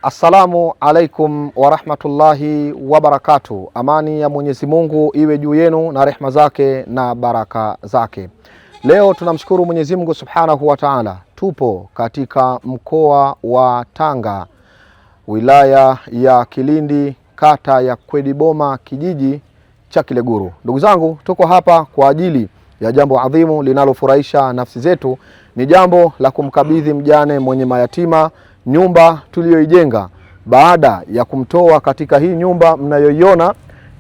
Assalamu alaikum wa rahmatullahi wa barakatuh. Amani ya Mwenyezi Mungu iwe juu yenu na rehma zake na baraka zake. Leo tunamshukuru Mwenyezi Mungu Subhanahu wa Ta'ala. Tupo katika mkoa wa Tanga, wilaya ya Kilindi, kata ya Kwediboma, kijiji cha Kileguru. Ndugu zangu, tuko hapa kwa ajili ya jambo adhimu linalofurahisha nafsi zetu. Ni jambo la kumkabidhi mjane mwenye mayatima nyumba tuliyoijenga baada ya kumtoa katika hii nyumba mnayoiona,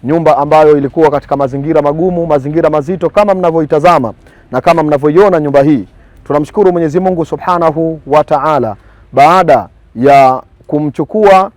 nyumba ambayo ilikuwa katika mazingira magumu, mazingira mazito kama mnavyoitazama na kama mnavyoiona nyumba hii. Tunamshukuru Mwenyezi Mungu Subhanahu wa Ta'ala baada ya kumchukua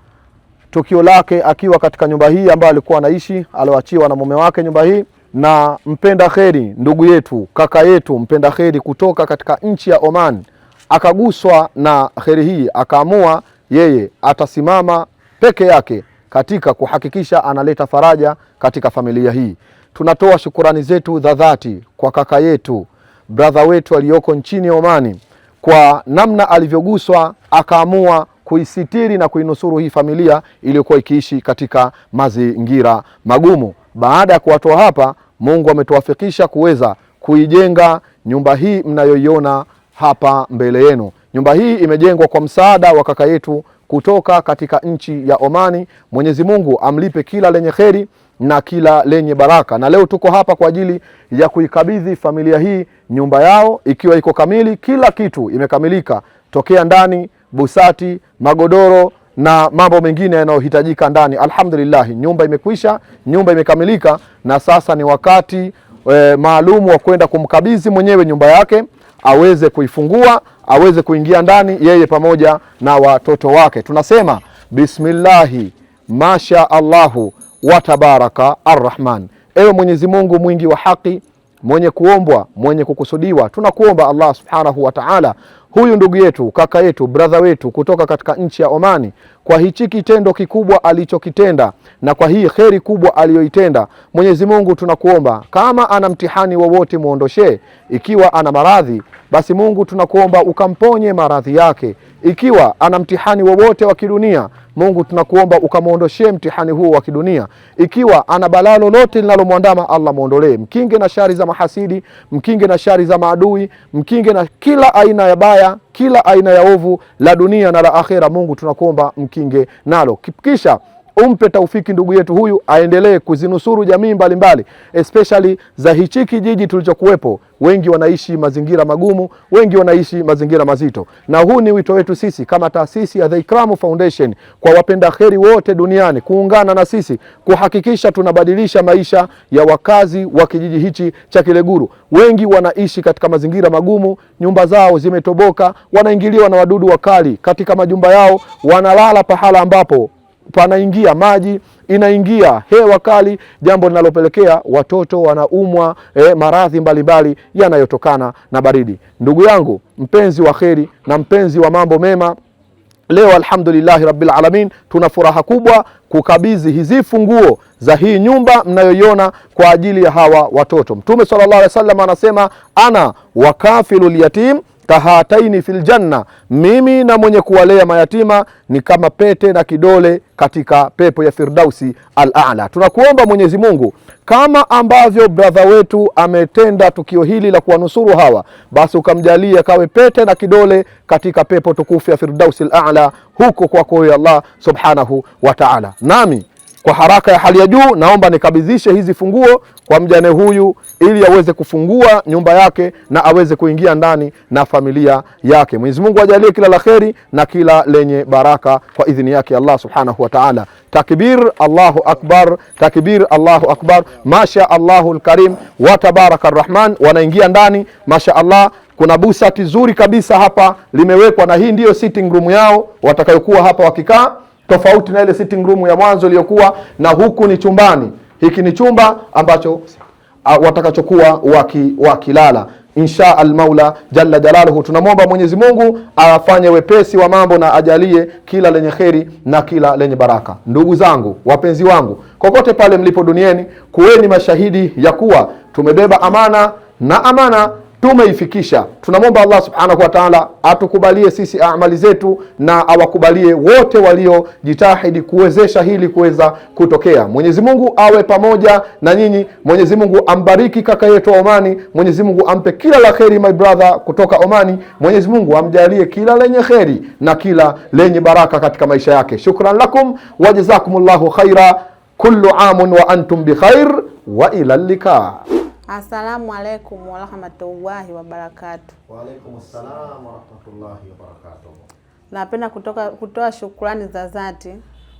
tukio lake akiwa katika nyumba hii ambayo alikuwa anaishi, alioachiwa na mume wake nyumba hii, na mpenda kheri ndugu yetu, kaka yetu mpenda kheri kutoka katika nchi ya Oman akaguswa na kheri hii, akaamua yeye atasimama peke yake katika kuhakikisha analeta faraja katika familia hii. Tunatoa shukurani zetu za dhati kwa kaka yetu, brother wetu aliyoko nchini Omani, kwa namna alivyoguswa akaamua kuisitiri na kuinusuru hii familia iliyokuwa ikiishi katika mazingira magumu. Baada ya kuwatoa hapa, Mungu ametuwafikisha kuweza kuijenga nyumba hii mnayoiona hapa mbele yenu. Nyumba hii imejengwa kwa msaada wa kaka yetu kutoka katika nchi ya Omani. Mwenyezi Mungu amlipe kila lenye kheri na kila lenye baraka. Na leo tuko hapa kwa ajili ya kuikabidhi familia hii nyumba yao ikiwa iko kamili, kila kitu imekamilika tokea ndani, busati, magodoro na mambo mengine yanayohitajika ndani. Alhamdulillah, nyumba imekwisha, nyumba imekamilika, na sasa ni wakati maalumu wa kwenda kumkabidhi mwenyewe nyumba yake, aweze kuifungua, aweze kuingia ndani yeye pamoja na watoto wake. Tunasema bismillahi masha Allahu wa tabaraka arrahman. Ewe Mwenyezi Mungu mwingi wa haki, mwenye kuombwa, mwenye kukusudiwa, tunakuomba Allah Subhanahu wa Ta'ala, huyu ndugu yetu, kaka yetu, brother wetu kutoka katika nchi ya Omani, kwa hichi kitendo kikubwa alichokitenda na kwa hii kheri kubwa aliyoitenda, Mwenyezi Mungu tunakuomba, kama ana mtihani wowote muondoshe. Ikiwa ana maradhi, basi Mungu tunakuomba ukamponye maradhi yake. Ikiwa ana mtihani wowote wa kidunia, Mungu tunakuomba ukamuondoshe mtihani huo wa kidunia. Ikiwa ana balaa lolote linalomwandama, Allah muondolee, mkinge na shari za mahasidi, mkinge na shari za maadui, mkinge na kila aina ya baya, kila aina ya ovu la dunia na la akhera. Mungu tunakuomba mkinge nalo, kisha umpe taufiki ndugu yetu huyu aendelee kuzinusuru jamii mbalimbali, especially za hichi kijiji tulichokuwepo. Wengi wanaishi mazingira magumu, wengi wanaishi mazingira mazito, na huu ni wito wetu sisi kama taasisi ya The Ikram Foundation kwa wapenda kheri wote duniani kuungana na sisi kuhakikisha tunabadilisha maisha ya wakazi wa kijiji hichi cha Kileguru. Wengi wanaishi katika mazingira magumu, nyumba zao zimetoboka, wanaingiliwa na wadudu wakali katika majumba yao, wanalala pahala ambapo panaingia maji, inaingia hewa kali, jambo linalopelekea watoto wanaumwa maradhi mbalimbali yanayotokana na baridi. Ndugu yangu mpenzi wa kheri na mpenzi wa mambo mema, leo alhamdulillahi rabbil alamin tuna furaha kubwa kukabidhi hizi funguo za hii nyumba mnayoiona kwa ajili ya hawa watoto. Mtume sallallahu alaihi wasallam anasema, ana wakafilul yatim kahataini fil janna, mimi na mwenye kuwalea mayatima ni kama pete na kidole katika pepo ya Firdausi al-A'la. Tunakuomba Mwenyezi Mungu, kama ambavyo brother wetu ametenda tukio hili la kuwanusuru hawa, basi ukamjalia kawe pete na kidole katika pepo tukufu ya Firdausi al-A'la huko kwako ya Allah Subhanahu wa Ta'ala. Nami kwa haraka ya hali ya juu naomba nikabidhishe hizi funguo kwa mjane huyu ili aweze kufungua nyumba yake na aweze kuingia ndani na familia yake. Mwenyezi Mungu ajalie kila la kheri na kila lenye baraka kwa idhini yake Allah Subhanahu wa Ta'ala. Takbir, Allahu Akbar, takbir, Allahu Akbar. Masha Allahul Karim wa tabaraka arrahman. Wanaingia ndani, masha Allah. Kuna busati zuri kabisa hapa limewekwa, na hii ndiyo sitting room yao watakayokuwa hapa wakikaa, tofauti na ile sitting room ya mwanzo iliyokuwa, na huku ni chumbani. Hiki ni chumba ambacho watakachokuwa wakilala insha al-Maula jalla jalaluhu. Tunamwomba Mwenyezi Mungu afanye wepesi wa mambo na ajalie kila lenye kheri na kila lenye baraka. Ndugu zangu, wapenzi wangu, kokote pale mlipo duniani, kuweni mashahidi ya kuwa tumebeba amana, na amana tumeifikisha. Tunamwomba Allah subhanahu wa ta'ala atukubalie sisi amali zetu na awakubalie wote waliojitahidi kuwezesha hili kuweza kutokea. Mwenyezi Mungu awe pamoja na nyinyi. Mwenyezi Mungu ambariki kaka yetu wa Omani. Mwenyezi Mungu ampe kila la kheri my brother kutoka Omani. Mwenyezi Mungu amjalie kila lenye kheri na kila lenye baraka katika maisha yake. Shukran lakum wa jazakumullahu khaira. Kullu amun wa antum bi khair wa ila liqa. Assalamu alaikum wa rahmatullahi wa barakatuh. Wa alaikum assalam wa rahmatullahi wa barakatuh. Napenda kutoa shukrani za dhati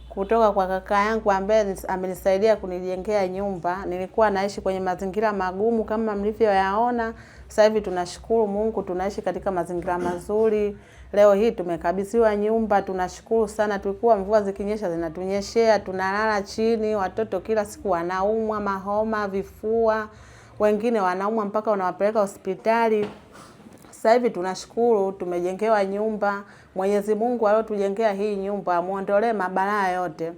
kutoka kwa kaka yangu ambaye amenisaidia kunijengea nyumba. Nilikuwa naishi kwenye mazingira magumu kama mlivyoyaona. Sasa hivi tunashukuru Mungu, tunaishi katika mazingira mazuri. Leo hii tumekabidhiwa nyumba, tunashukuru sana. Tulikuwa mvua zikinyesha zinatunyeshea, tunalala chini, watoto kila siku wanaumwa mahoma, vifua, wengine wanaumwa mpaka wanawapeleka hospitali. Sasa hivi tunashukuru tumejengewa nyumba. Mwenyezi Mungu aliyotujengea hii nyumba amuondolee mabalaa yote,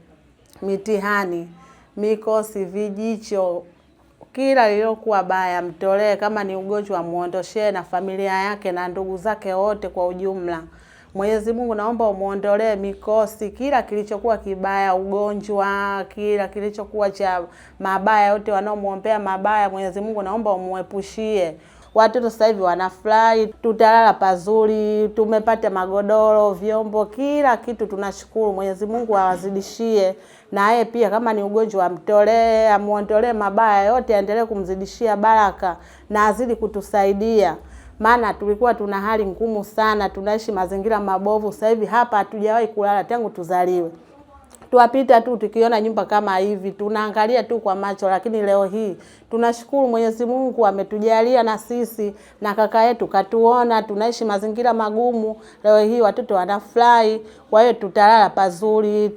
mitihani, mikosi, vijicho, kila lilokuwa baya mtolee. Kama ni ugonjwa amuondoshee na familia yake na ndugu zake wote kwa ujumla. Mwenyezi Mungu naomba umuondolee mikosi, kila kilichokuwa kibaya, ugonjwa, kila kilichokuwa cha mabaya yote wanaomuombea mabaya. Mwenyezi Mungu naomba umuepushie. Watoto sasa hivi wanafurahi, tutalala pazuri, tumepata magodoro, vyombo, kila kitu tunashukuru. Mwenyezi Mungu awazidishie. Na yeye pia kama ni ugonjwa amtolee, amuondolee mabaya yote, aendelee kumzidishia baraka na azidi kutusaidia. Maana tulikuwa tuna hali ngumu sana, tunaishi mazingira mabovu. Sasa hivi hapa hatujawahi kulala tangu tuzaliwe. Tuwapita tu tukiona nyumba kama hivi, tunaangalia tu kwa macho, lakini leo hii tunashukuru Mwenyezi Mungu ametujalia na sisi na kaka yetu katuona tunaishi mazingira magumu. Leo hii watoto wanafurahi, kwa hiyo tutalala pazuri,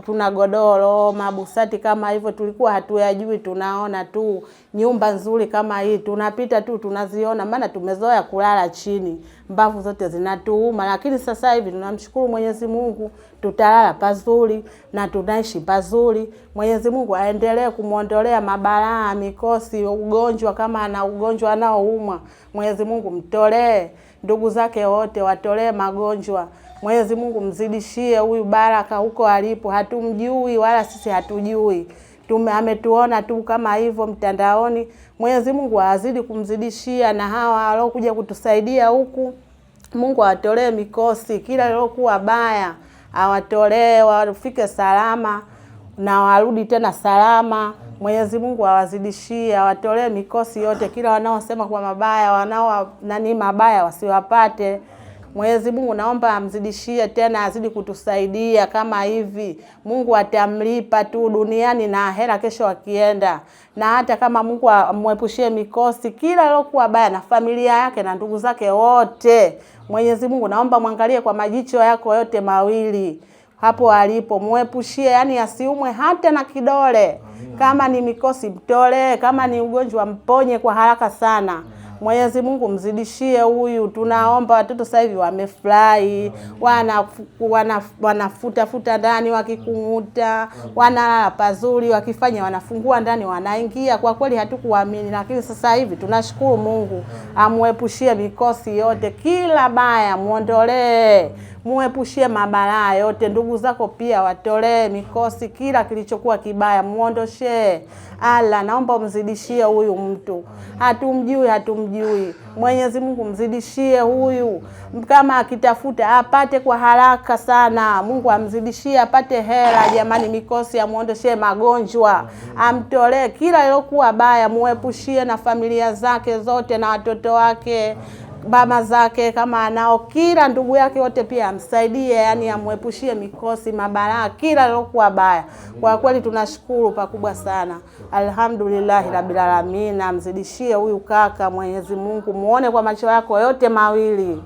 tuna godoro, mabusati kama hivyo tulikuwa hatuyajui, tunaona tu nyumba nzuri kama hii, tunapita tu tunaziona, maana tumezoea kulala chini, mbavu zote zinatuuma. Lakini sasa hivi tunamshukuru Mwenyezi Mungu, tutalala pazuri na tunaishi pazuri. Mwenyezi Mungu aendelee kumuondolea mabalaa, mikosi, ugonjwa, kama ana ugonjwa anaoumwa Mwenyezi Mungu mtolee, ndugu zake wote watolee magonjwa. Mwenyezi Mungu mzidishie huyu baraka huko alipo, hatumjui wala sisi hatujui. Ametuona tu kama hivyo mtandaoni. Mwenyezi Mungu azidi kumzidishia, na hawa waliokuja kutusaidia huku, Mungu awatolee mikosi, kila lilokuwa baya awatolee, wafike salama na warudi tena salama. Mwenyezi Mungu awazidishie, awatolee mikosi yote, kila wanaosema kwa mabaya, mabaya wasiwapate. Mwenyezi Mungu naomba amzidishie tena, azidi kutusaidia kama hivi. Mungu atamlipa tu duniani na ahera kesho akienda. Na hata kama Mungu amwepushie mikosi, kila lilokuwa baya na familia yake na ndugu zake wote. Mwenyezi Mungu naomba mwangalie kwa majicho yako yote mawili hapo alipo, muepushie, yani asiumwe hata na kidole. Kama ni mikosi mtolee, kama ni ugonjwa mponye kwa haraka sana. Mwenyezi Mungu mzidishie huyu. Tunaomba watoto sasa hivi wamefurahi, wanafuta ndani wakikumuta, wanalala pazuri, wakifanya wanafungua ndani wanaingia. Kwa kweli hatukuamini, lakini sasa hivi tunashukuru Mungu. Amuepushie mikosi yote, kila baya muondolee, muepushie mabalaa yote. Ndugu zako pia watolee mikosi, kila kilichokuwa kibaya muondoshe. Allah naomba mzidishie huyu mtu, hatumjui. Mwenyezi Mungu mzidishie huyu, kama akitafuta apate kwa haraka sana. Mungu amzidishie apate hela jamani, mikosi amuondoshe, magonjwa amtolee, kila lilokuwa baya muepushie, na familia zake zote na watoto wake, mama zake kama anao, kila ndugu yake wote pia amsaidie, yani amuepushie mikosi, mabalaa, kila lilokuwa baya. Kwa kweli tunashukuru pakubwa sana. Alhamdulillah rabbil alamin. Amzidishie huyu kaka, Mwenyezi Mungu muone kwa macho yako yote mawili.